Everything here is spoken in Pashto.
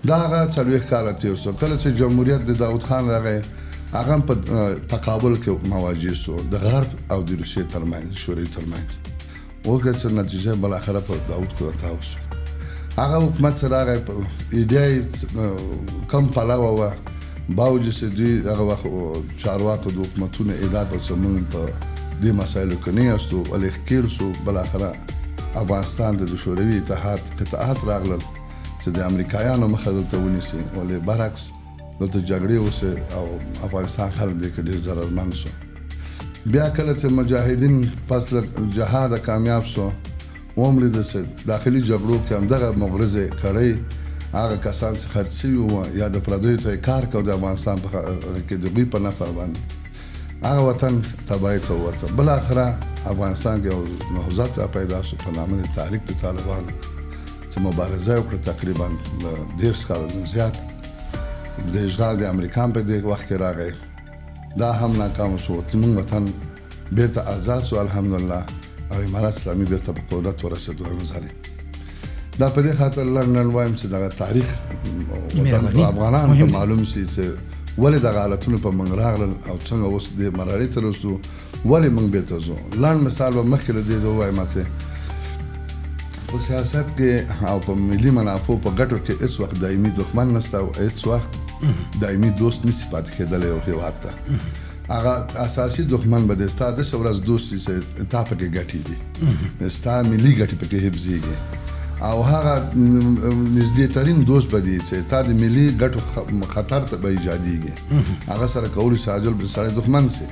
دا هغه 40 کاله تېر شو کله چې جمهوریت د داود خان راغی هغه په تقابل کې مواجه شو د غرب او د روسیې ترمنځ شوروي ترمنځ وکړه چې نتیجه بالاخره په داود کې وتاو شو هغه حکومت سره راغی په ایډیا کم پلاوه وه باوجود چې دوی هغه وخت چارواکو د حکومتونو ادعا کړه چې موږ په دې مسایلو کې نه یاستو ولې ښکېل شو بالاخره افغانستان د شوروي اتحاد قطعات راغلل چې د امریکایانو مخه دلته ونیسي ولې برعکس دلته جګړې وسوې او افغانستان خلک دې کې ډېر ضررمند شو بیا کله چې مجاهدین پس له جهاده کامیاب شو وملیده چې داخلي جګړو کې همدغه مغرضې کړۍ هغه کسان چې خرڅ شوي وو یا د پردیو ته یې کار کوو د افغانستان په کې د دوی په نفع باندې هغه وطن تباهۍ ته ووته بالاخره افغانستان کې یو نهضت را پیدا شو په نامه د تحریک د طالبانو چې مبارزه یې وکړه تقریبا 10 کالو زیات د اشغال د امریکا په دې وخت کې راغی دا هم ناکام شو زموږ وطن بیرته آزاد شو الحمدلله او امارات اسلامي بیرته په قدرت ورسېد دویم ځل دا په دې خاطر نن وایم چې دغه تاریخ افغانانو ته معلوم شي چې ولې دغه حالتونه په موږ راغلل او څنګه اوس دې مرحلې ته رسو ولې موږ بیرته ځو لنډ مثال به مخکې له دې زه ووایم چې په سیاست کې او په ملي منافعو په ګټو کې هېڅ وخت دایمي دښمن نشته او هېڅ وخت دایمي دوست نشي پاتې کېدلی یو هېواد ته هغه اساسي دښمن به دی ستا داسې ورځ دوست شي چې تا پکې ګټې دي ستا ملي ګټې پکې حفظېږي او هغه نږدې ترین دوست به دی چې تا د ملي ګټو خطر ته به ایجادېږي هغه سره کولی شي عاجل بل سړی دښمن شي